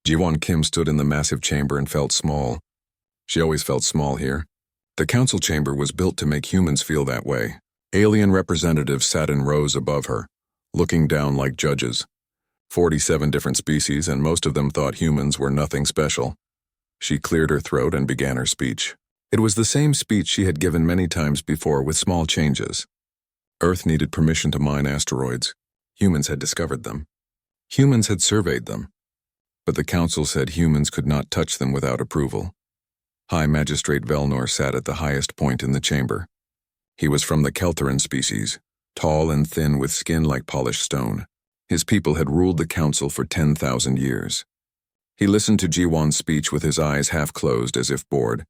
Jiwon Kim stood in the massive chamber and felt small. She always felt small here. The council chamber was built to make humans feel that way. Alien representatives sat in rows above her, looking down like judges. 47 different species, and most of them thought humans were nothing special. She cleared her throat and began her speech. It was the same speech she had given many times before with small changes. Earth needed permission to mine asteroids. Humans had discovered them. Humans had surveyed them. But the council said humans could not touch them without approval. High Magistrate Velnor sat at the highest point in the chamber. He was from the Kelteran species, tall and thin with skin like polished stone. His people had ruled the council for 10,000 years. He listened to Jiwon's speech with his eyes half closed as if bored.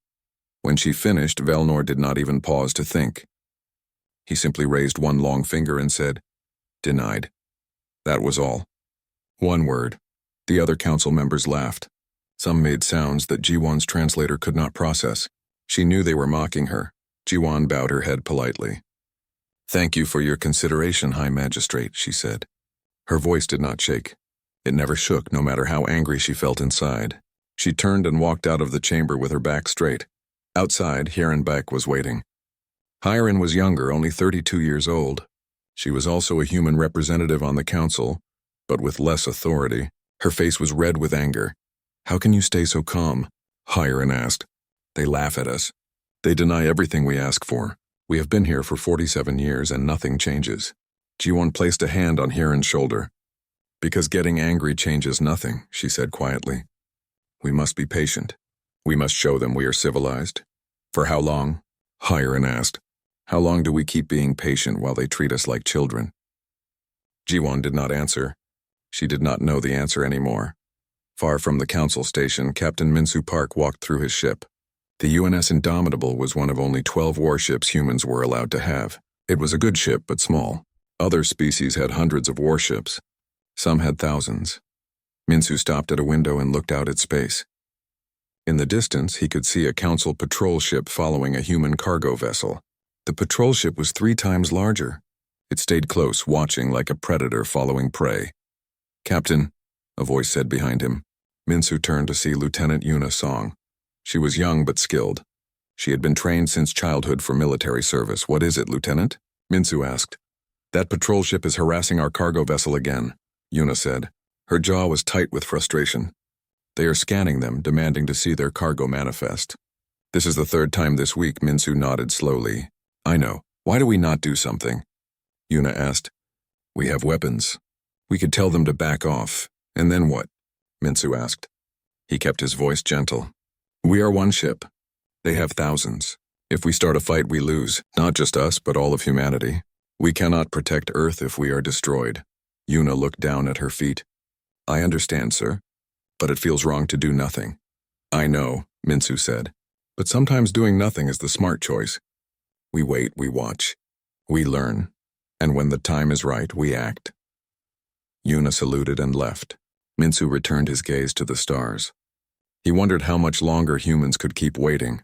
When she finished, Velnor did not even pause to think. He simply raised one long finger and said, "Denied." That was all. One word. The other council members laughed. Some made sounds that Jiwon's translator could not process. She knew they were mocking her. Jiwon bowed her head politely. "Thank you for your consideration, High Magistrate," she said. Her voice did not shake. It never shook, no matter how angry she felt inside. She turned and walked out of the chamber with her back straight. Outside, Hiren Beck was waiting. Hiren was younger, only 32 years old. She was also a human representative on the council, but with less authority. Her face was red with anger. "How can you stay so calm?" Hiren asked. "They laugh at us. They deny everything we ask for. We have been here for 47 years and nothing changes." Jiwon placed a hand on Hiren's shoulder. "Because getting angry changes nothing," she said quietly. "We must be patient. We must show them we are civilized." "For how long?" Hiren asked. "How long do we keep being patient while they treat us like children?" Jiwon did not answer. She did not know the answer anymore. Far from the council station, Captain Minsu Park walked through his ship. The UNS Indomitable was one of only 12 warships humans were allowed to have. It was a good ship, but small. Other species had hundreds of warships. Some had thousands. Minsu stopped at a window and looked out at space. In the distance, he could see a council patrol ship following a human cargo vessel. The patrol ship was 3 times larger. It stayed close, watching like a predator following prey. "Captain," a voice said behind him. Minsu turned to see Lieutenant Yuna Song. She was young but skilled. She had been trained since childhood for military service. "What is it, Lieutenant?" Minsu asked. "That patrol ship is harassing our cargo vessel again," Yuna said. Her jaw was tight with frustration. "They are scanning them, demanding to see their cargo manifest." "This is the 3rd time this week," Minsu nodded slowly. "I know. Why do we not do something?" Yuna asked. "We have weapons. We could tell them to back off. And then what?" Minsu asked. He kept his voice gentle. "We are one ship. They have thousands. If we start a fight, we lose, not just us, but all of humanity. We cannot protect Earth if we are destroyed." Yuna looked down at her feet. "I understand, sir, but it feels wrong to do nothing." "I know," Minsu said, "but sometimes doing nothing is the smart choice. We wait, we watch, we learn, and when the time is right, we act." Yuna saluted and left. Minsu returned his gaze to the stars. He wondered how much longer humans could keep waiting.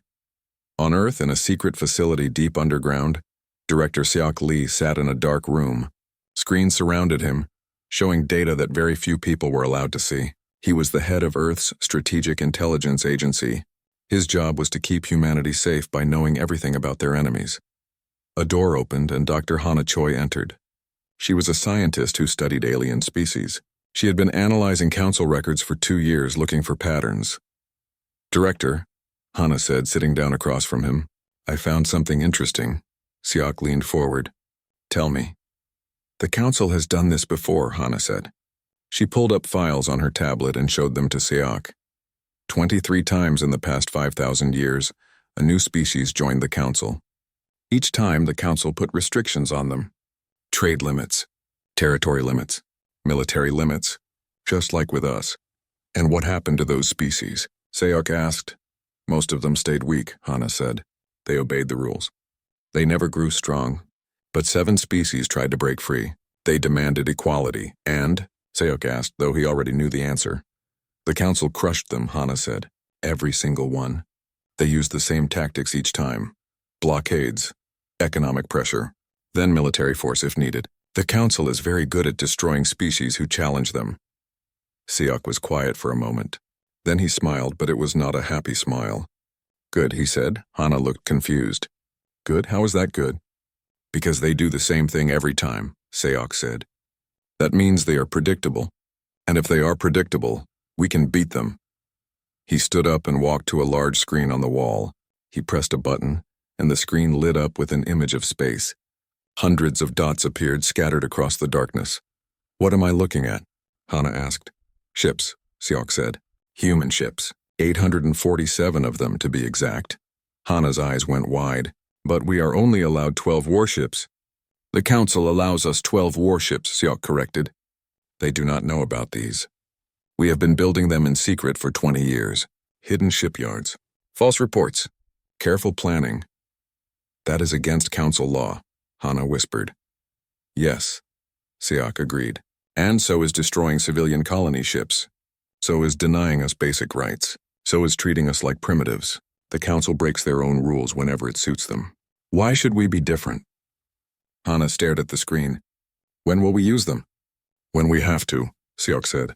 On Earth, in a secret facility deep underground, Director Seok Lee sat in a dark room. Screens surrounded him, showing data that very few people were allowed to see. He was the head of Earth's Strategic Intelligence Agency. His job was to keep humanity safe by knowing everything about their enemies. A door opened and Dr. Hana Choi entered. She was a scientist who studied alien species. She had been analyzing council records for 2 years looking for patterns. "Director," Hana said, sitting down across from him, "I found something interesting." Seok leaned forward. "Tell me." "The council has done this before," Hana said. She pulled up files on her tablet and showed them to Seok. 23 times in the past 5,000 years, a new species joined the council. Each time, the council put restrictions on them. Trade limits, territory limits, military limits, just like with us. "And what happened to those species?" Seok asked. "Most of them stayed weak," Hana said. "They obeyed the rules. They never grew strong. But 7 species tried to break free. They demanded equality, and," Seok asked, though he already knew the answer. "The council crushed them," Hana said. "Every single one. They used the same tactics each time. Blockades, economic pressure, then military force if needed. The council is very good at destroying species who challenge them." Siok was quiet for a moment. Then he smiled, but it was not a happy smile. Good, he said. Hana looked confused. Good? How is that good? Because they do the same thing every time, Siok said. That means they are predictable. And if they are predictable, we can beat them. He stood up and walked to a large screen on the wall. He pressed a button, and the screen lit up with an image of space. Hundreds of dots appeared scattered across the darkness. What am I looking at? Hana asked. Ships, Siok said. Human ships. 847 of them, to be exact. Hana's eyes went wide. But we are only allowed 12 warships. The Council allows us 12 warships, Siok corrected. They do not know about these. We have been building them in secret for 20 years. Hidden shipyards. False reports. Careful planning. That is against Council law, Hana whispered. Yes, Siok agreed. And so is destroying civilian colony ships. So is denying us basic rights. So is treating us like primitives. The Council breaks their own rules whenever it suits them. Why should we be different? Hana stared at the screen. When will we use them? When we have to, Siok said.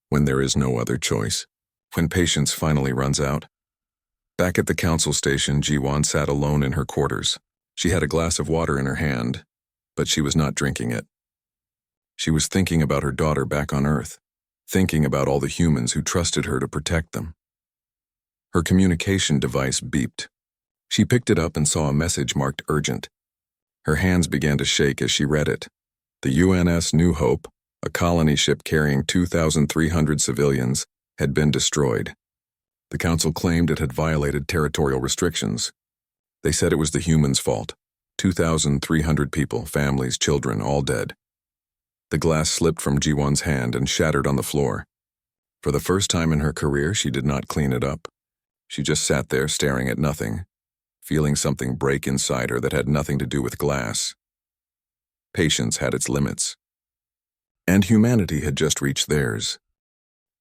When there is no other choice. When patience finally runs out. Back at the Council station, Jiwon sat alone in her quarters. She had a glass of water in her hand, but she was not drinking it. She was thinking about her daughter back on Earth, thinking about all the humans who trusted her to protect them. Her communication device beeped. She picked it up and saw a message marked urgent. Her hands began to shake as she read it. The UNS New Hope, a colony ship carrying 2,300 civilians, had been destroyed. The Council claimed it had violated territorial restrictions. They said it was the humans' fault. 2,300 people, families, children, all dead. The glass slipped from Jiwon's hand and shattered on the floor. For the first time in her career, she did not clean it up. She just sat there staring at nothing, feeling something break inside her that had nothing to do with glass. Patience had its limits. And humanity had just reached theirs.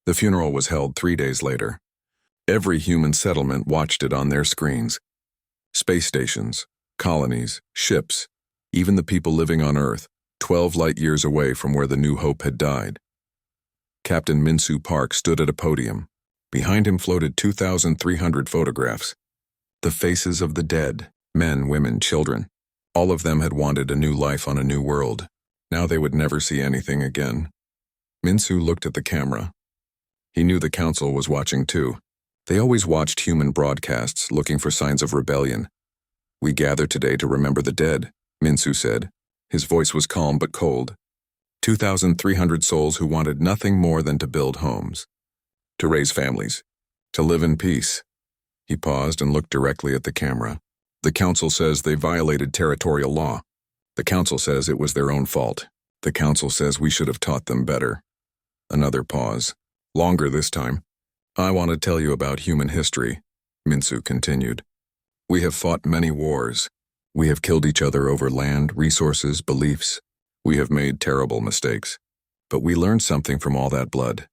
The funeral was held 3 days later. Every human settlement watched it on their screens. Space stations, colonies, ships, even the people living on Earth, 12 light-years away from where the New Hope had died. Captain Minsu Park stood at a podium. Behind him floated 2,300 photographs. The faces of the dead, men, women, children. All of them had wanted a new life on a new world. Now they would never see anything again. Minsu looked at the camera. He knew the Council was watching too. They always watched human broadcasts looking for signs of rebellion. We gather today to remember the dead, Minsu said. His voice was calm but cold. 2,300 souls who wanted nothing more than to build homes, to raise families, to live in peace. He paused and looked directly at the camera. The Council says they violated territorial law. The Council says it was their own fault. The Council says we should have taught them better. Another pause. Longer this time. I want to tell you about human history, Minsu continued. We have fought many wars. We have killed each other over land, resources, beliefs. We have made terrible mistakes. But we learned something from all that blood.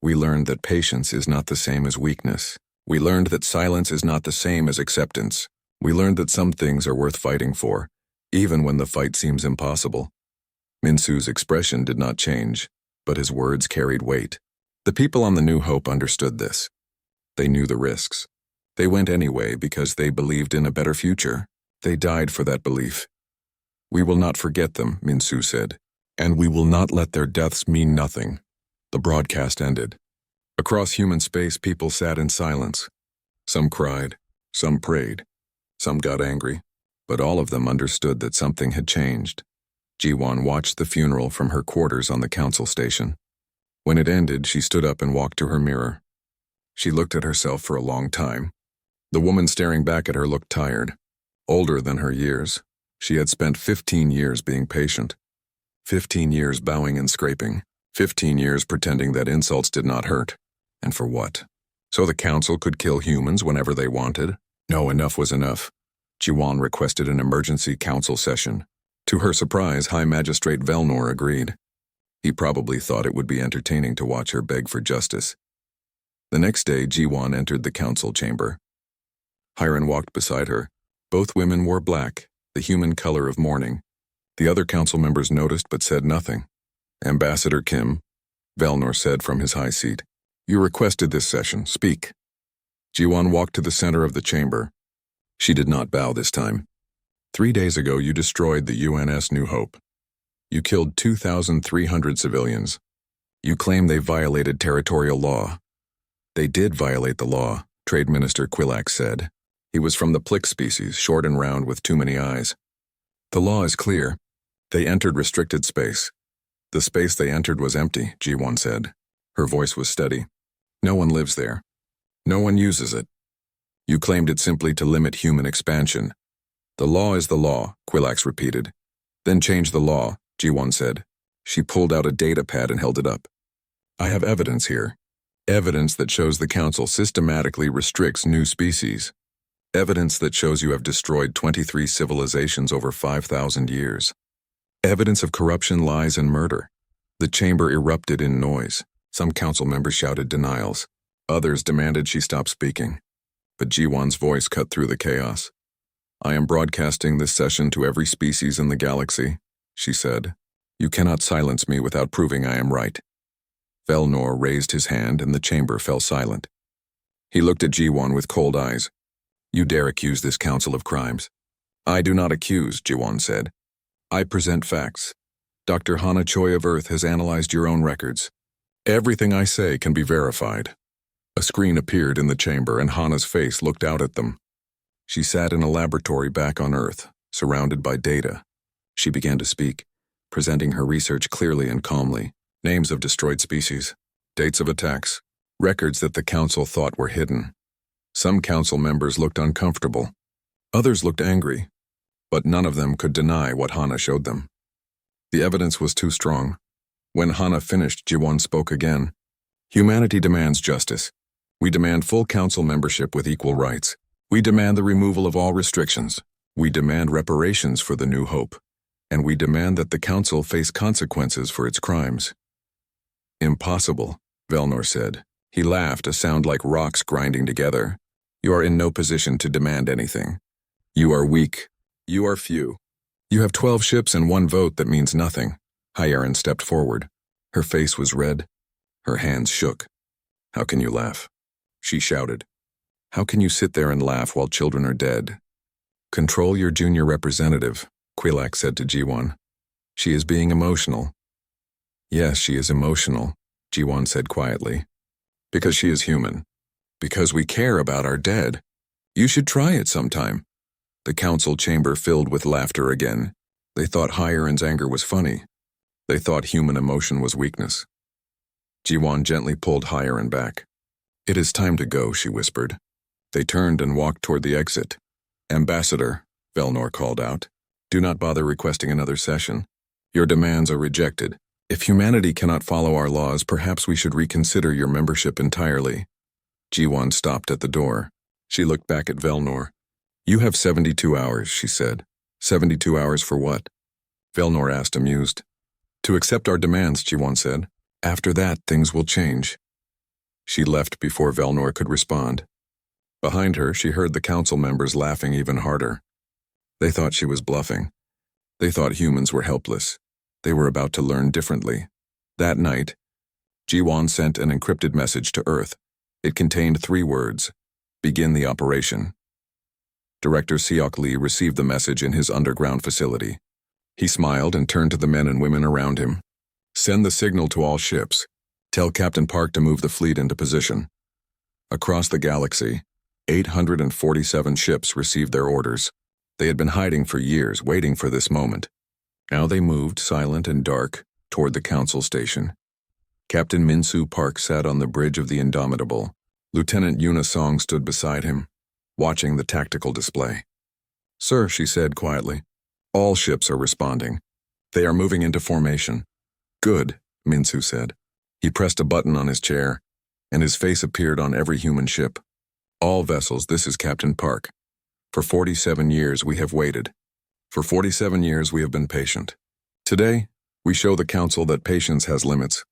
We learned that patience is not the same as weakness. We learned that silence is not the same as acceptance. We learned that some things are worth fighting for, even when the fight seems impossible. Minsu's expression did not change, but his words carried weight. The people on the New Hope understood this. They knew the risks. They went anyway because they believed in a better future. They died for that belief. We will not forget them, Minsu said, and we will not let their deaths mean nothing. The broadcast ended. Across human space, people sat in silence. Some cried, some prayed, some got angry, but all of them understood that something had changed. Jiwon watched the funeral from her quarters on the Council station. When it ended, she stood up and walked to her mirror. She looked at herself for a long time. The woman staring back at her looked tired, older than her years. She had spent 15 years being patient, 15 years bowing and scraping, 15 years pretending that insults did not hurt. And for what? So the Council could kill humans whenever they wanted? No, enough was enough. Jiwon requested an emergency council session. To her surprise, High Magistrate Velnor agreed. He probably thought it would be entertaining to watch her beg for justice. The next day, Jiwon entered the council chamber. Hiren walked beside her. Both women wore black, the human color of mourning. The other council members noticed but said nothing. Ambassador Kim, Velnor said from his high seat. You requested this session. Speak. Ji-won walked to the center of the chamber. She did not bow this time. 3 days ago, you destroyed the UNS New Hope. You killed 2,300 civilians. You claim they violated territorial law. They did violate the law, Trade Minister Quillax said. He was from the Plick species, short and round with too many eyes. The law is clear. They entered restricted space. The space they entered was empty, Ji-won said. Her voice was steady. No one lives there. No one uses it. You claimed it simply to limit human expansion. The law is the law, Quillax repeated. Then change the law, Ji-won said. She pulled out a data pad and held it up. I have evidence here. Evidence that shows the Council systematically restricts new species. Evidence that shows you have destroyed 23 civilizations over 5,000 years. Evidence of corruption, lies, and murder. The chamber erupted in noise. Some council members shouted denials. Others demanded she stop speaking. But Ji-won's voice cut through the chaos. I am broadcasting this session to every species in the galaxy, she said. You cannot silence me without proving I am right. Velnor raised his hand and the chamber fell silent. He looked at Ji-won with cold eyes. You dare accuse this council of crimes? I do not accuse, Ji-won said. I present facts. Dr. Hana Choi of Earth has analyzed your own records. Everything I say can be verified. A screen appeared in the chamber and Hana's face looked out at them. She sat in a laboratory back on Earth, surrounded by data. She began to speak, presenting her research clearly and calmly. Names of destroyed species, dates of attacks, records that the council thought were hidden. Some council members looked uncomfortable. Others looked angry, but none of them could deny what Hana showed them. The evidence was too strong. When Hana finished, Ji-won spoke again. Humanity demands justice. We demand full council membership with equal rights. We demand the removal of all restrictions. We demand reparations for the New Hope. And we demand that the council face consequences for its crimes. Impossible, Velnor said. He laughed, a sound like rocks grinding together. You are in no position to demand anything. You are weak. You are few. You have 12 ships and 1 vote that means nothing. Hyerin stepped forward. Her face was red. Her hands shook. How can you laugh? She shouted. How can you sit there and laugh while children are dead? Control your junior representative, Quillax said to Ji-won. She is being emotional. Yes, she is emotional, Ji-won said quietly. Because she is human. Because we care about our dead. You should try it sometime. The council chamber filled with laughter again. They thought Hyerin's anger was funny. They thought human emotion was weakness. Ji-won gently pulled Hyerin back. It is time to go, she whispered. They turned and walked toward the exit. Ambassador, Velnor called out. Do not bother requesting another session. Your demands are rejected. If humanity cannot follow our laws, perhaps we should reconsider your membership entirely. Ji-won stopped at the door. She looked back at Velnor. You have 72 hours, she said. 72 hours for what? Velnor asked, amused. To accept our demands, Ji-won said. After that, things will change. She left before Velnor could respond. Behind her, she heard the council members laughing even harder. They thought she was bluffing. They thought humans were helpless. They were about to learn differently. That night, Ji-won sent an encrypted message to Earth. It contained 3 words. Begin the operation. Director Seok Lee received the message in his underground facility. He smiled and turned to the men and women around him. Send the signal to all ships. Tell Captain Park to move the fleet into position. Across the galaxy, 847 ships received their orders. They had been hiding for years, waiting for this moment. Now they moved, silent and dark, toward the council station. Captain Min-soo Park sat on the bridge of the Indomitable. Lieutenant Yuna Song stood beside him, watching the tactical display. Sir, she said quietly, all ships are responding. They are moving into formation. Good, Min-soo said. He pressed a button on his chair, and his face appeared on every human ship. All vessels, this is Captain Park. For 47 years we have waited. For 47 years we have been patient. Today, we show the council that patience has limits.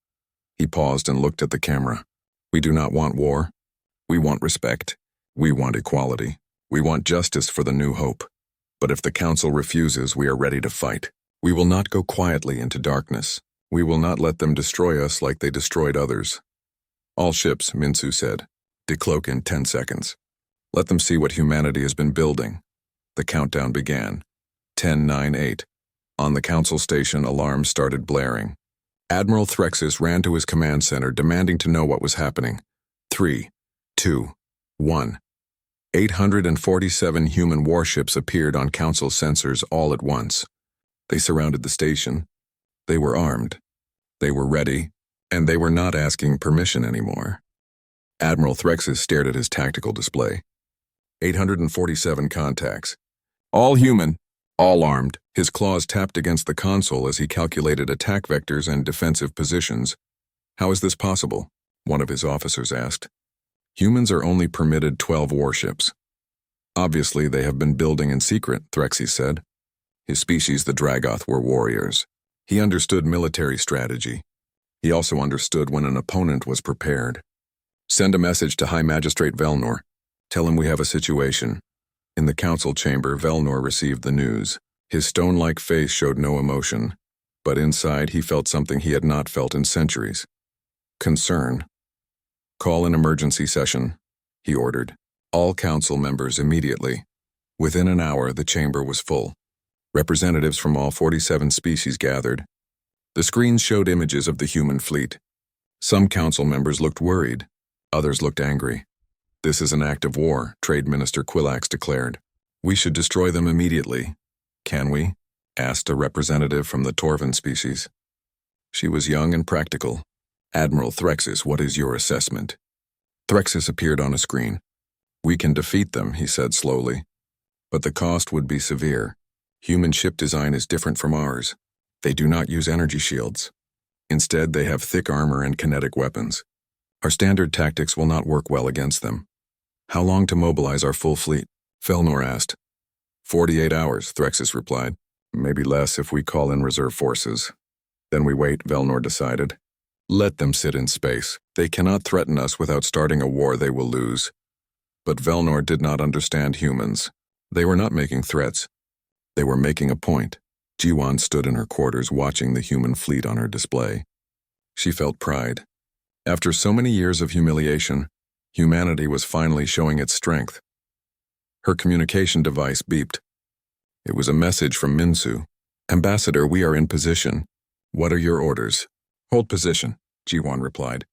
He paused and looked at the camera. We do not want war. We want respect. We want equality. We want justice for the New Hope. But if the council refuses, we are ready to fight. We will not go quietly into darkness. We will not let them destroy us like they destroyed others. All ships, Minsu said. Decloak in 10 seconds. Let them see what humanity has been building. The countdown began. 10, 9, 8. On the council station, alarms started blaring. Admiral Threxus ran to his command center, demanding to know what was happening. 3, 2, 1. 847 human warships appeared on council sensors all at once. They surrounded the station. They were armed. They were ready, and they were not asking permission anymore. Admiral Threxus stared at his tactical display. 847 contacts. All human, all armed. His claws tapped against the console as he calculated attack vectors and defensive positions. How is this possible? One of his officers asked. Humans are only permitted 12 warships. Obviously, they have been building in secret, Threxus said. His species, the Dragoth, were warriors. He understood military strategy. He also understood when an opponent was prepared. Send a message to High Magistrate Velnor. Tell him we have a situation. In the council chamber, Velnor received the news. His stone-like face showed no emotion, but inside he felt something he had not felt in centuries. Concern. Call an emergency session, he ordered. All council members immediately. Within an hour, the chamber was full. Representatives from all 47 species gathered. The screens showed images of the human fleet. Some council members looked worried. Others looked angry. This is an act of war, Trade Minister Quillax declared. We should destroy them immediately. Can we? Asked a representative from the Torvan species. She was young and practical. Admiral Threxus, what is your assessment? Threxus appeared on a screen. We can defeat them, he said slowly. But the cost would be severe. Human ship design is different from ours. They do not use energy shields. Instead, they have thick armor and kinetic weapons. Our standard tactics will not work well against them. How long to mobilize our full fleet? Velnor asked. 48 hours, Threxus replied. Maybe less if we call in reserve forces. Then we wait, Velnor decided. Let them sit in space. They cannot threaten us without starting a war they will lose. But Velnor did not understand humans. They were not making threats. They were making a point. Jiwan stood in her quarters watching the human fleet on her display. She felt pride. After so many years of humiliation, humanity was finally showing its strength. Her communication device beeped. It was a message from Minsu. Ambassador, we are in position. What are your orders? Hold position, Jiwan replied.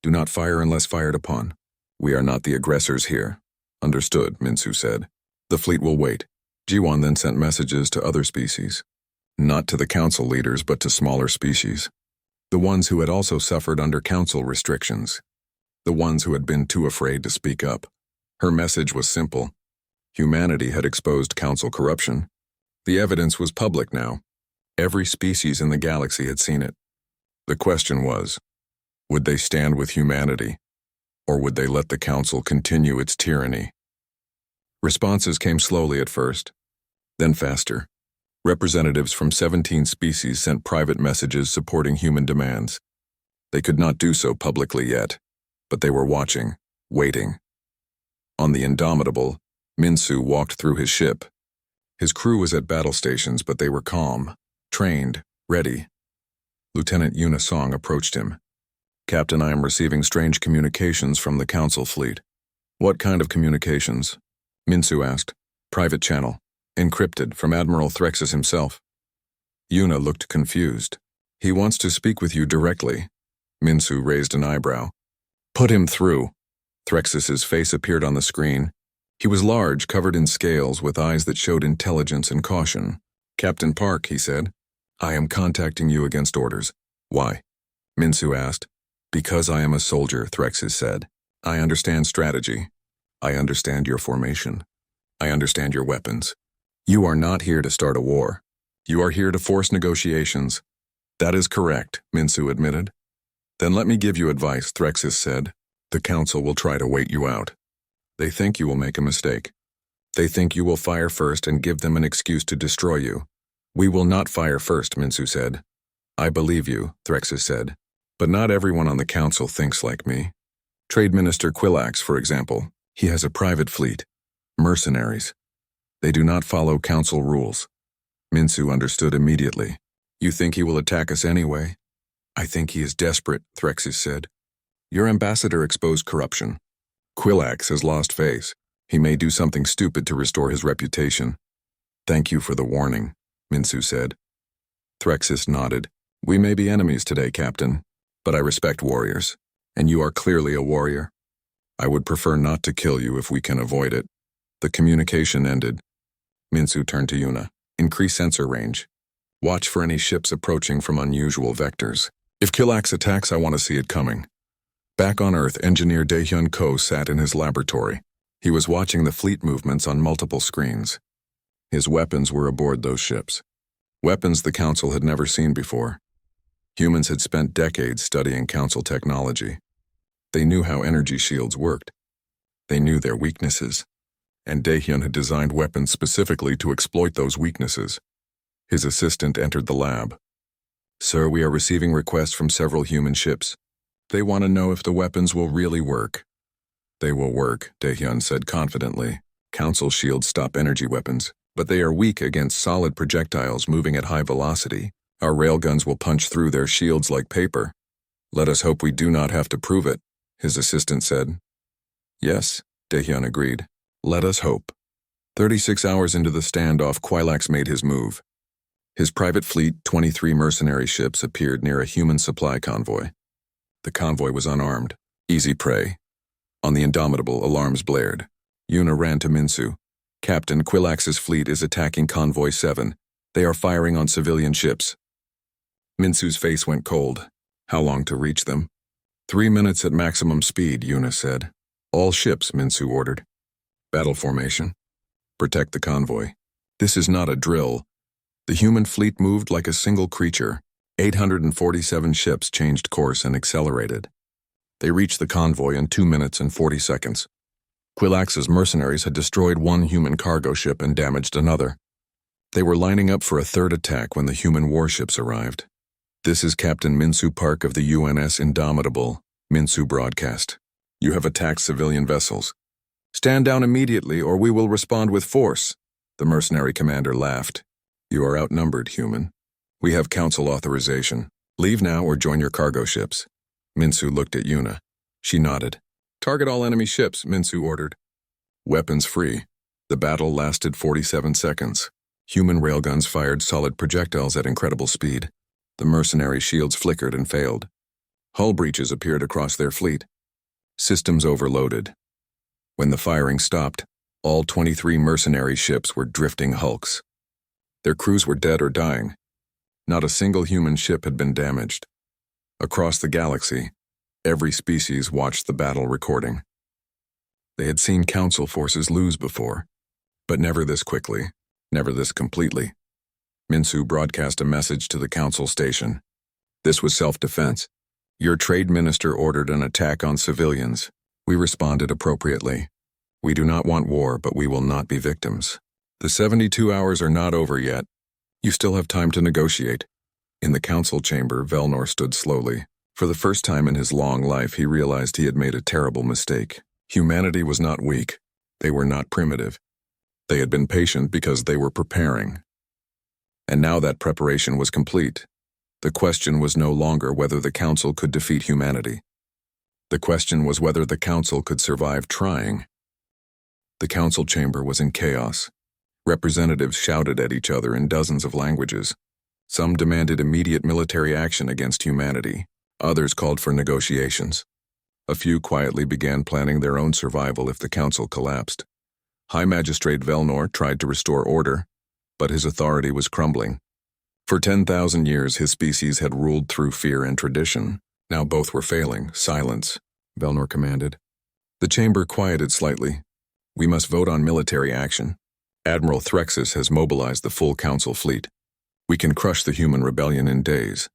Do not fire unless fired upon. We are not the aggressors here. Understood, Minsu said. The fleet will wait. Jiwan then sent messages to other species. Not to the council leaders, but to smaller species. The ones who had also suffered under council restrictions. The ones who had been too afraid to speak up. Her message was simple. Humanity had exposed council corruption. The evidence was public now. Every species in the galaxy had seen it. The question was, would they stand with humanity, or would they let the council continue its tyranny? Responses came slowly at first, then faster. Representatives from 17 species sent private messages supporting human demands. They could not do so publicly yet, but they were watching, waiting. On the Indomitable, Minsu walked through his ship. His crew was at battle stations, but they were calm, trained, ready. Lieutenant Yuna Song approached him. Captain, I am receiving strange communications from the council fleet. What kind of communications? Minsu asked. Private channel. Encrypted from Admiral Threxus himself. Yuna looked confused. He wants to speak with you directly. Minsu raised an eyebrow. Put him through. Threxus's face appeared on the screen. He was large, covered in scales, with eyes that showed intelligence and caution. Captain Park, he said. I am contacting you against orders. Why? Minsu asked. Because I am a soldier, Threxus said. I understand strategy. I understand your formation. I understand your weapons. You are not here to start a war. You are here to force negotiations. That is correct, Minsu admitted. Then let me give you advice, Threxus said. The council will try to wait you out. They think you will make a mistake. They think you will fire first and give them an excuse to destroy you. We will not fire first, Minsu said. I believe you, Threxus said. But not everyone on the council thinks like me. Trade Minister Quillax, for example, he has a private fleet. Mercenaries. They do not follow council rules. Minsu understood immediately. You think he will attack us anyway? I think he is desperate, Threxus said. Your ambassador exposed corruption. Quillax has lost face. He may do something stupid to restore his reputation. Thank you for the warning, Minsu said. Threxus nodded. We may be enemies today, Captain, but I respect warriors, and you are clearly a warrior. I would prefer not to kill you if we can avoid it. The communication ended. Minsu turned to Yuna. Increase sensor range. Watch for any ships approaching from unusual vectors. If Quillax attacks, I want to see it coming. Back on Earth, engineer Daehyun Ko sat in his laboratory. He was watching the fleet movements on multiple screens. His weapons were aboard those ships. Weapons the Council had never seen before. Humans had spent decades studying Council technology. They knew how energy shields worked. They knew their weaknesses. And Daehyun had designed weapons specifically to exploit those weaknesses. His assistant entered the lab. Sir, we are receiving requests from several human ships. They want to know if the weapons will really work. They will work, Daehyun said confidently. Council shields stop energy weapons, but they are weak against solid projectiles moving at high velocity. Our railguns will punch through their shields like paper. Let us hope we do not have to prove it, his assistant said. Yes, Daehyun agreed. Let us hope. 36 hours into the standoff, Quillax made his move. His private fleet, 23 mercenary ships, appeared near a human supply convoy. The convoy was unarmed, easy prey. On the Indomitable, alarms blared. Yuna ran to Minsu. Captain, Quillax's fleet is attacking Convoy 7. They are firing on civilian ships. Minsu's face went cold. How long to reach them? 3 minutes at maximum speed, Yuna said. All ships, Minsu ordered. Battle formation. Protect the convoy. This is not a drill. The human fleet moved like a single creature. 847 ships changed course and accelerated. They reached the convoy in 2 minutes and 40 seconds. Quillax's mercenaries had destroyed one human cargo ship and damaged another. They were lining up for a third attack when the human warships arrived. This is Captain Minsu Park of the UNS Indomitable, Minsu broadcast. You have attacked civilian vessels. Stand down immediately or we will respond with force, the mercenary commander laughed. You are outnumbered, human. We have council authorization. Leave now or join your cargo ships. Minsu looked at Yuna. She nodded. Target all enemy ships, Minsu ordered. Weapons free. The battle lasted 47 seconds. Human railguns fired solid projectiles at incredible speed. The mercenary shields flickered and failed. Hull breaches appeared across their fleet. Systems overloaded. When the firing stopped, all 23 mercenary ships were drifting hulks. Their crews were dead or dying. Not a single human ship had been damaged. Across the galaxy, every species watched the battle recording. They had seen Council forces lose before, but never this quickly, never this completely. Minsu broadcast a message to the Council station. This was self-defense. Your trade minister ordered an attack on civilians. We responded appropriately. We do not want war, but we will not be victims. The 72 hours are not over yet. You still have time to negotiate. In the council chamber, Velnor stood slowly. For the first time in his long life, he realized he had made a terrible mistake. Humanity was not weak. They were not primitive. They had been patient because they were preparing. And now that preparation was complete. The question was no longer whether the council could defeat humanity. The question was whether the council could survive trying. The council chamber was in chaos. Representatives shouted at each other in dozens of languages. Some demanded immediate military action against humanity. Others called for negotiations. A few quietly began planning their own survival if the council collapsed. High Magistrate Velnor tried to restore order, but his authority was crumbling. For 10,000 years, his species had ruled through fear and tradition. Now both were failing. Silence, Velnor commanded. The chamber quieted slightly. We must vote on military action. Admiral Threxus has mobilized the full council fleet. We can crush the human rebellion in days.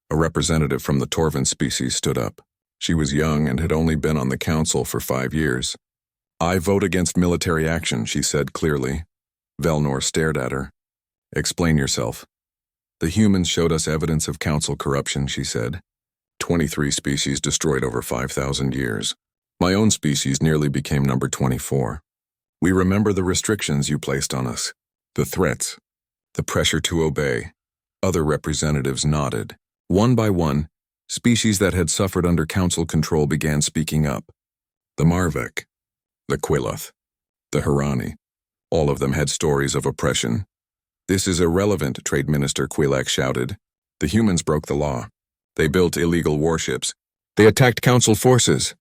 A representative from the Torvin species stood up. She was young and had only been on the council for 5 years. I vote against military action, she said clearly. Velnor stared at her. Explain yourself. The humans showed us evidence of council corruption, she said. 23 species destroyed over 5,000 years. My own species nearly became number 24. We remember the restrictions you placed on us, the threats, the pressure to obey. Other representatives nodded. One by one, Species that had suffered under council control began speaking up. The Marvek, the Quiloth, the Hirani, all of them had stories of oppression. "This is irrelevant," Trade Minister Quilak shouted. "The humans broke the law. They built illegal warships. They attacked council forces."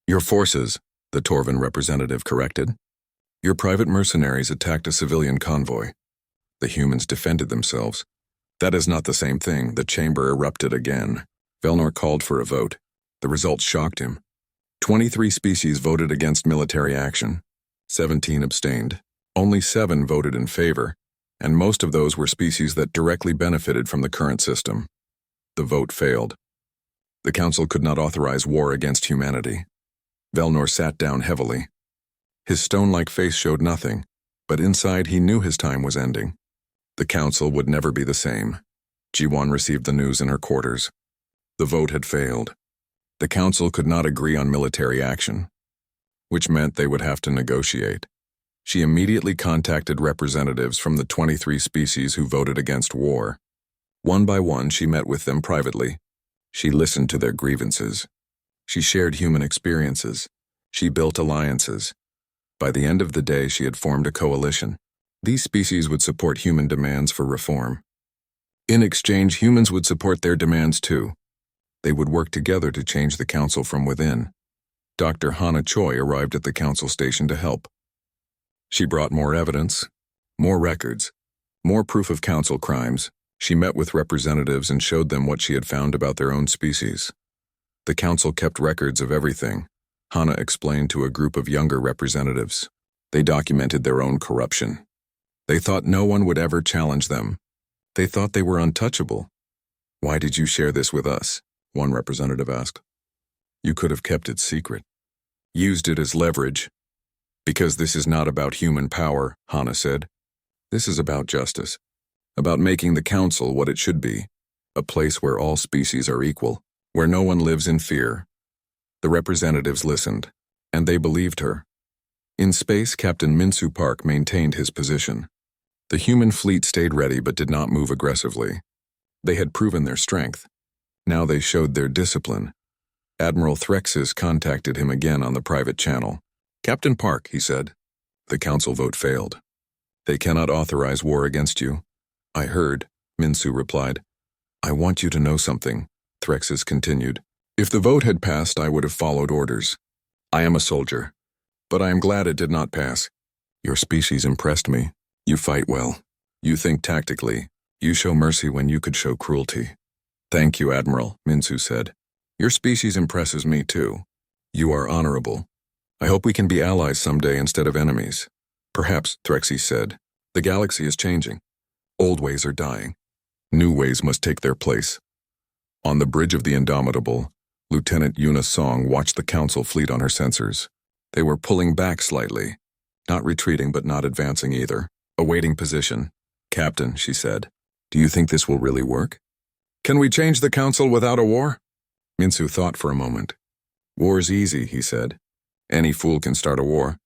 "Your forces," the Torvan representative corrected. "Your private mercenaries attacked a civilian convoy. The humans defended themselves." "That is not the same thing." The chamber erupted again. Velnor called for a vote. The results shocked him. 23 species voted against military action. 17 abstained. Only 7 voted in favor, and most of those were species that directly benefited from the current system. The vote failed. The council could not authorize war against humanity. Velnor sat down heavily. His stone-like face showed nothing, but inside he knew his time was ending. The council would never be the same. Jiwan received the news in her quarters. The vote had failed. The council could not agree on military action, which meant they would have to negotiate. She immediately contacted representatives from the 23 species who voted against war. One by one, she met with them privately. She listened to their grievances. She shared human experiences. She built alliances. By the end of the day, she had formed a coalition. These species would support human demands for reform. In exchange, humans would support their demands too. They would work together to change the council from within. Dr. Hana Choi arrived at the council station to help. She brought more evidence, more records, more proof of council crimes. She met with representatives and showed them what she had found about their own species. The council kept records of everything, Hana explained to a group of younger representatives. They documented their own corruption. They thought no one would ever challenge them. They thought they were untouchable. "Why did you share this with us?" one representative asked. "You could have kept it secret. Used it as leverage." "Because this is not about human power," Hana said. "This is about justice. About making the council what it should be. A place where all species are equal, where no one lives in fear." The representatives listened, and they believed her. In space, Captain Minsu Park maintained his position. The human fleet stayed ready but did not move aggressively. They had proven their strength. Now they showed their discipline. Admiral Threxis contacted him again on the private channel. "Captain Park," he said, "the council vote failed. They cannot authorize war against you." "I heard," Minsu replied. "I want you to know something," Threxis continued. "If the vote had passed, I would have followed orders. I am a soldier, but I am glad it did not pass. Your species impressed me. You fight well. You think tactically. You show mercy when you could show cruelty." "Thank you, Admiral," Minsu said. "Your species impresses me too. You are honorable. I hope we can be allies someday instead of enemies." "Perhaps," Threxis said. "The galaxy is changing. Old ways are dying. New ways must take their place." On the bridge of the Indomitable, Lieutenant Yuna Song watched the council fleet on her sensors. They were pulling back slightly, not retreating but not advancing either, awaiting position. "Captain," she said, "do you think this will really work?" "Can we change the council without a war?" Minsu thought for a moment. "War's easy," he said. "Any fool can start a war.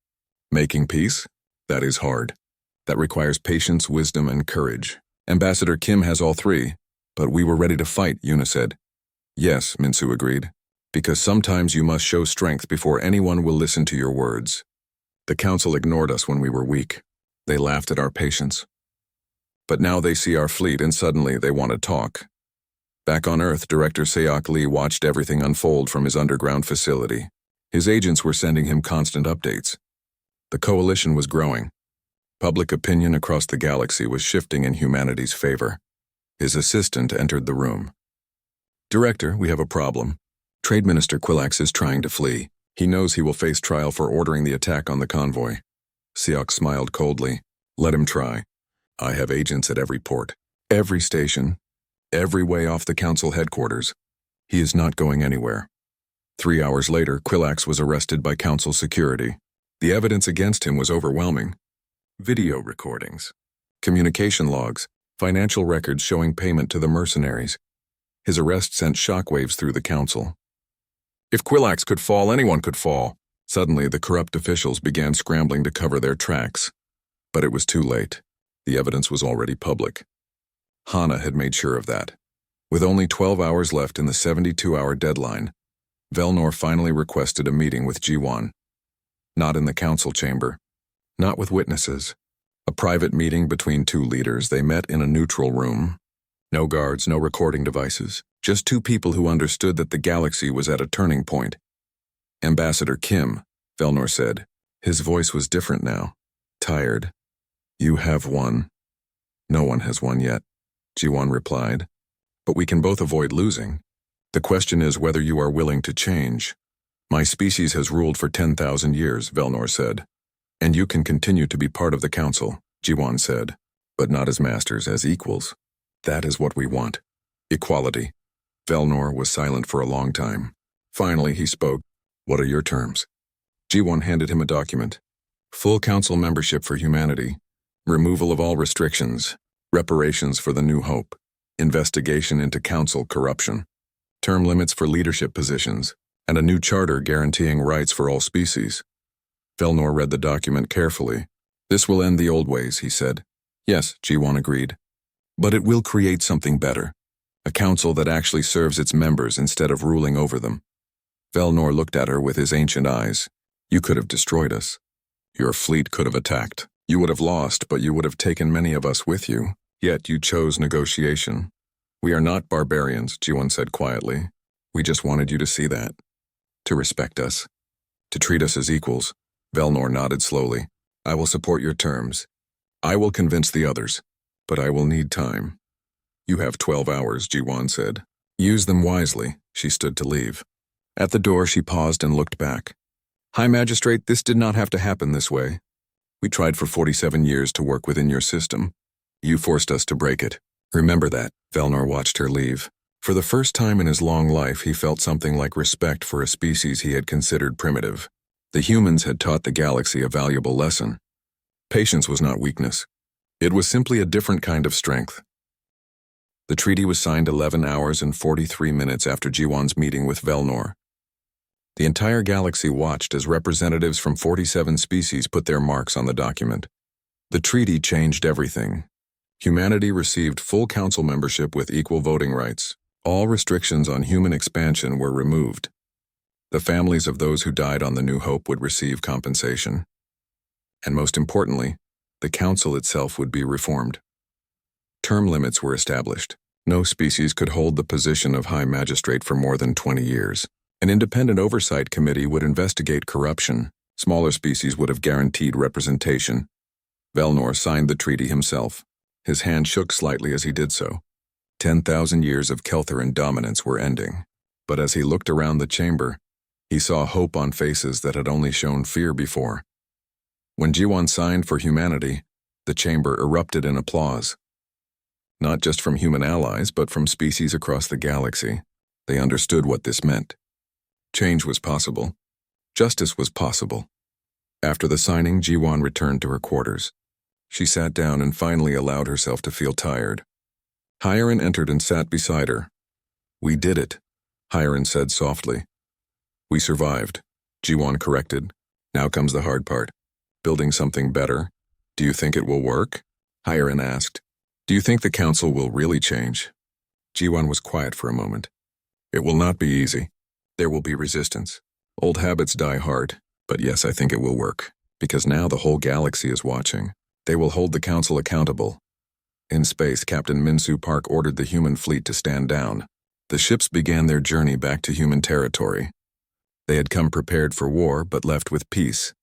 Making peace? That is hard. That requires patience, wisdom, and courage. Ambassador Kim has all three, but we were ready to fight," Yuna said. "Yes," Minsu agreed, "because sometimes you must show strength before anyone will listen to your words. The council ignored us when we were weak. They laughed at our patience. But now they see our fleet and suddenly they want to talk." Back on Earth, Director Seok Lee watched everything unfold from his underground facility. His agents were sending him constant updates. The coalition was growing. Public opinion across the galaxy was shifting in humanity's favor. His assistant entered the room. "Director, we have a problem. Trade Minister Quilax is trying to flee. He knows he will face trial for ordering the attack on the convoy." Seok smiled coldly. "Let him try. I have agents at every port, every station, every way off the council headquarters. He is not going anywhere." 3 hours later, Quilax was arrested by council security. The evidence against him was overwhelming. Video recordings, communication logs, financial records showing payment to the mercenaries. His arrest sent shockwaves through the council. If Quilax could fall, anyone could fall. Suddenly, the corrupt officials began scrambling to cover their tracks. But it was too late. The evidence was already public. Hana had made sure of that. With only 12 hours left in the 72-hour deadline, Velnor finally requested a meeting with G1. Not in the council chamber. Not with witnesses. A private meeting between two leaders. They met in a neutral room. No guards, no recording devices. Just two people who understood that the galaxy was at a turning point. Ambassador Kim, Velnor said. His voice was different now. Tired. You have won. No one has won yet, G1 replied. But we can both avoid losing. The question is whether you are willing to change. My species has ruled for 10,000 years, Velnor said. And you can continue to be part of the council, G1 said. But not as masters, as equals. That is what we want. Equality. Velnor was silent for a long time. Finally, he spoke. What are your terms? G1 handed him a document. Full council membership for humanity. Removal of all restrictions. Reparations for the New Hope. Investigation into council corruption. Term limits for leadership positions. And a new charter guaranteeing rights for all species. Velnor read the document carefully. This will end the old ways, he said. Yes, G1 agreed. But it will create something better. A council that actually serves its members instead of ruling over them. Velnor looked at her with his ancient eyes. You could have destroyed us. Your fleet could have attacked. You would have lost, but you would have taken many of us with you. Yet you chose negotiation. We are not barbarians, G1 said quietly. We just wanted you to see that. To respect us. To treat us as equals. Velnor nodded slowly. I will support your terms. I will convince the others. But I will need time. You have 12 hours, G1 said. Use them wisely. She stood to leave. At the door, she paused and looked back. High Magistrate, this did not have to happen this way. We tried for 47 years to work within your system. You forced us to break it. Remember that. Velnor watched her leave. For the first time in his long life, he felt something like respect for a species he had considered primitive. The humans had taught the galaxy a valuable lesson. Patience was not weakness. It was simply a different kind of strength. The treaty was signed 11 hours and 43 minutes after G1's meeting with Velnor. The entire galaxy watched as representatives from 47 species put their marks on the document. The treaty changed everything. Humanity received full council membership with equal voting rights. All restrictions on human expansion were removed. The families of those who died on the New Hope would receive compensation. And most importantly, the council itself would be reformed. Term limits were established. No species could hold the position of High Magistrate for more than 20 years. An independent oversight committee would investigate corruption. Smaller species would have guaranteed representation. Velnor signed the treaty himself. His hand shook slightly as he did so. 10,000 years of Keltheran dominance were ending. But as he looked around the chamber, he saw hope on faces that had only shown fear before. When G1 signed for humanity, the chamber erupted in applause. Not just from human allies, but from species across the galaxy. They understood what this meant. Change was possible. Justice was possible. After the signing, G1 returned to her quarters. She sat down and finally allowed herself to feel tired. Hyarin entered and sat beside her. We did it, Hyarin said softly. We survived, G1 corrected. Now comes the hard part. Building something better. Do you think it will work? Hyarin asked. Do you think the council will really change? G1 was quiet for a moment. It will not be easy. There will be resistance. Old habits die hard, but yes, I think it will work. Because now the whole galaxy is watching. They will hold the council accountable. In space, Captain Minsu Park ordered the human fleet to stand down. The ships began their journey back to human territory. They had come prepared for war, but left with peace.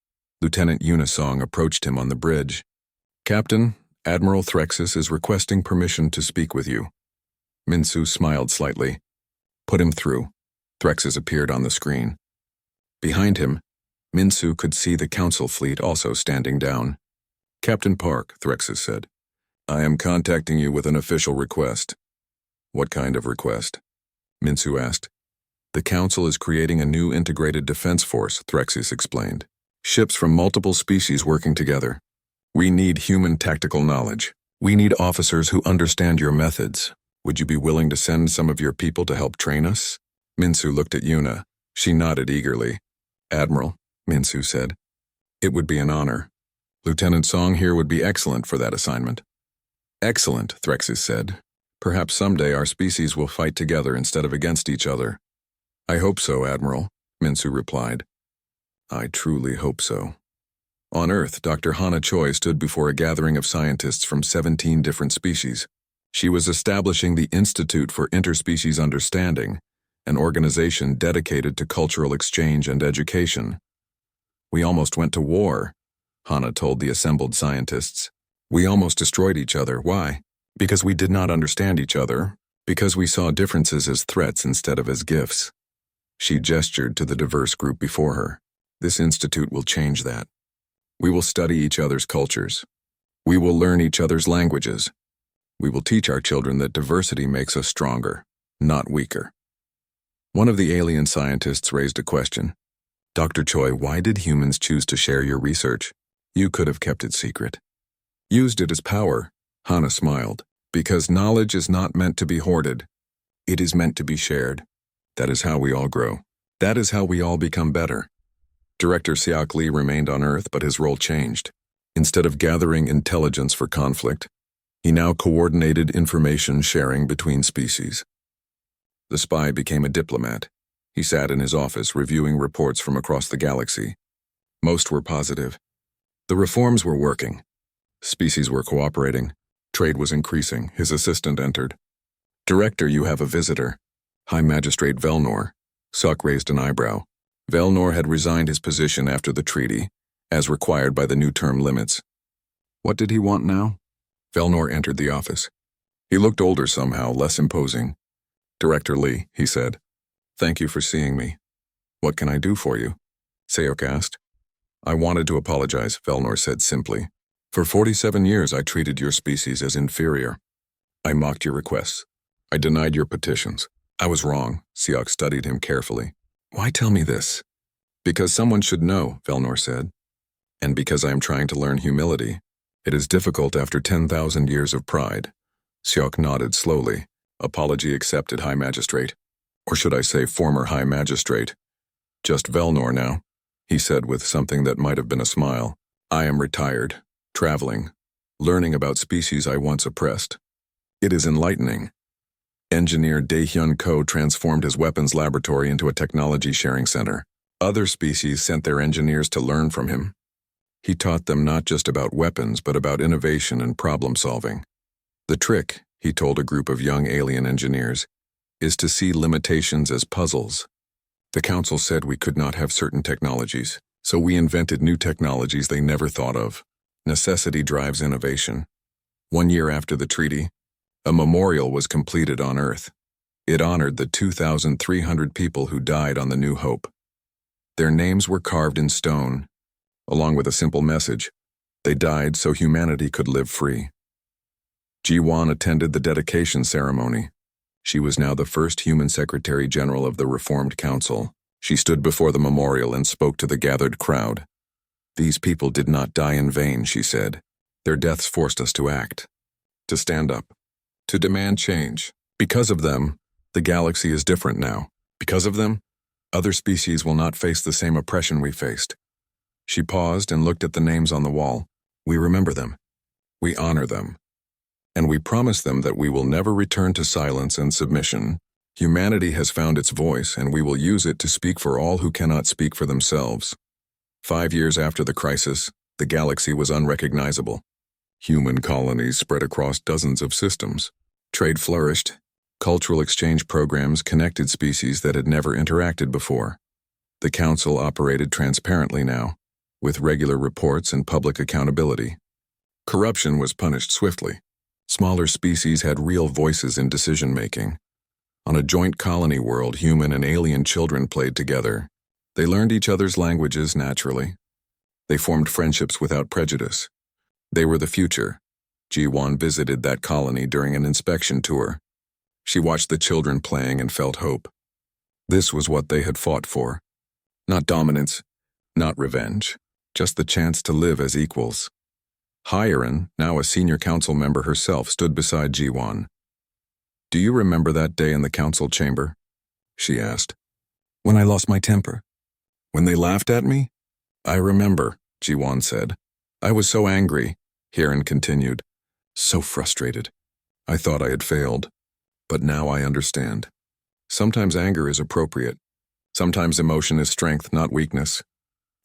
Lieutenant Unisong approached him on the bridge. Captain, Admiral Threxus is requesting permission to speak with you. Minsu smiled slightly. Put him through. Threxus appeared on the screen. Behind him, Minsu could see the council fleet also standing down. Captain Park, Threxus said. I am contacting you with an official request. What kind of request? Minsu asked. The council is creating a new integrated defense force, Threxus explained. Ships from multiple species working together. We need human tactical knowledge. We need officers who understand your methods. Would you be willing to send some of your people to help train us? Minsu looked at Yuna. She nodded eagerly. Admiral, Minsu said. It would be an honor. Lieutenant Song here would be excellent for that assignment. Excellent, Threxus said. Perhaps someday our species will fight together instead of against each other. I hope so, Admiral, Minsu replied. I truly hope so. On Earth, Dr. Hana Choi stood before a gathering of scientists from 17 different species. She was establishing the Institute for Interspecies Understanding, an organization dedicated to cultural exchange and education. We almost went to war, Hana told the assembled scientists. We almost destroyed each other. Why? Because we did not understand each other, because we saw differences as threats instead of as gifts. She gestured to the diverse group before her. This institute will change that. We will study each other's cultures. We will learn each other's languages. We will teach our children that diversity makes us stronger, not weaker. One of the alien scientists raised a question. Dr. Choi, why did humans choose to share your research? You could have kept it secret. Used it as power, Hana smiled. Because knowledge is not meant to be hoarded. It is meant to be shared. That is how we all grow. That is how we all become better. Director Siak Lee remained on Earth, but his role changed. Instead of gathering intelligence for conflict, he now coordinated information sharing between species. The spy became a diplomat. He sat in his office reviewing reports from across the galaxy. Most were positive. The reforms were working. Species were cooperating. Trade was increasing. His assistant entered. Director, you have a visitor. High Magistrate Velnor. Suk raised an eyebrow. Velnor had resigned his position after the treaty, as required by the new term limits. What did he want now? Velnor entered the office. He looked older somehow, less imposing. Director Lee, he said. Thank you for seeing me. What can I do for you? Seok asked. I wanted to apologize, Velnor said simply. For 47 years I treated your species as inferior. I mocked your requests. I denied your petitions. I was wrong. Seok studied him carefully. Why tell me this? Because someone should know, Velnor said. And because I am trying to learn humility. It is difficult after 10,000 years of pride. Seok nodded slowly. Apology accepted, High Magistrate. Or should I say former High Magistrate? Just Velnor now, he said with something that might have been a smile. I am retired, traveling, learning about species I once oppressed. It is enlightening. Engineer Daehyun Ko transformed his weapons laboratory into a technology sharing center. Other species sent their engineers to learn from him. He taught them not just about weapons, but about innovation and problem solving. The trick, he told a group of young alien engineers, is to see limitations as puzzles. The council said we could not have certain technologies, so we invented new technologies they never thought of. Necessity drives innovation. 1 year after the treaty, a memorial was completed on Earth. It honored the 2,300 people who died on the New Hope. Their names were carved in stone, along with a simple message. They died so humanity could live free. Ji-won attended the dedication ceremony. She was now the first human Secretary General of the Reformed Council. She stood before the memorial and spoke to the gathered crowd. These people did not die in vain, she said. Their deaths forced us to act, to stand up, to demand change. Because of them, the galaxy is different now. Because of them, other species will not face the same oppression we faced. She paused and looked at the names on the wall. We remember them. We honor them. And we promise them that we will never return to silence and submission. Humanity has found its voice, and we will use it to speak for all who cannot speak for themselves. 5 years after the crisis, the galaxy was unrecognizable. Human colonies spread across dozens of systems. Trade flourished. Cultural exchange programs connected species that had never interacted before. The council operated transparently now, with regular reports and public accountability. Corruption was punished swiftly. Smaller species had real voices in decision-making. On a joint colony world, human and alien children played together. They learned each other's languages naturally. They formed friendships without prejudice. They were the future. Ji-won visited that colony during an inspection tour. She watched the children playing and felt hope. This was what they had fought for. Not dominance, not revenge, just the chance to live as equals. Hyerin, now a senior council member herself, stood beside Ji-won. Do you remember that day in the council chamber? She asked. When I lost my temper. When they laughed at me? I remember, Ji-won said. I was so angry, Hyerin continued. So frustrated. I thought I had failed, but now I understand. Sometimes anger is appropriate. Sometimes emotion is strength, not weakness.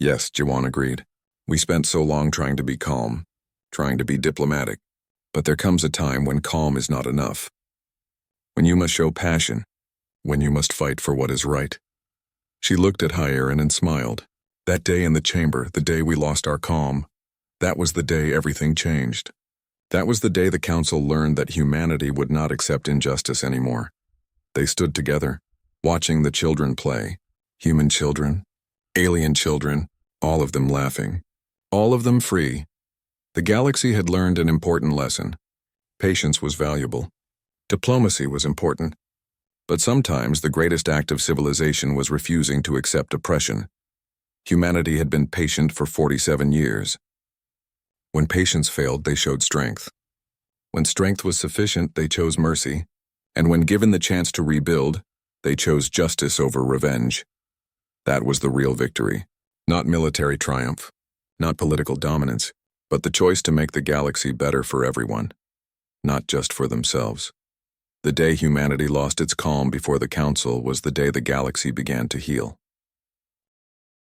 Yes, Jawan agreed. We spent so long trying to be calm, trying to be diplomatic. But there comes a time when calm is not enough. When you must show passion, when you must fight for what is right. She looked at Hyerin and smiled. That day in the chamber, the day we lost our calm, that was the day everything changed. That was the day the council learned that humanity would not accept injustice anymore. They stood together, watching the children play. Human children, alien children, all of them laughing. All of them free. The galaxy had learned an important lesson. Patience was valuable. Diplomacy was important. But sometimes the greatest act of civilization was refusing to accept oppression. Humanity had been patient for 47 years. When patience failed, they showed strength. When strength was sufficient, they chose mercy. And when given the chance to rebuild, they chose justice over revenge. That was the real victory. Not military triumph, not political dominance, but the choice to make the galaxy better for everyone, not just for themselves. The day humanity lost its calm before the council was the day the galaxy began to heal.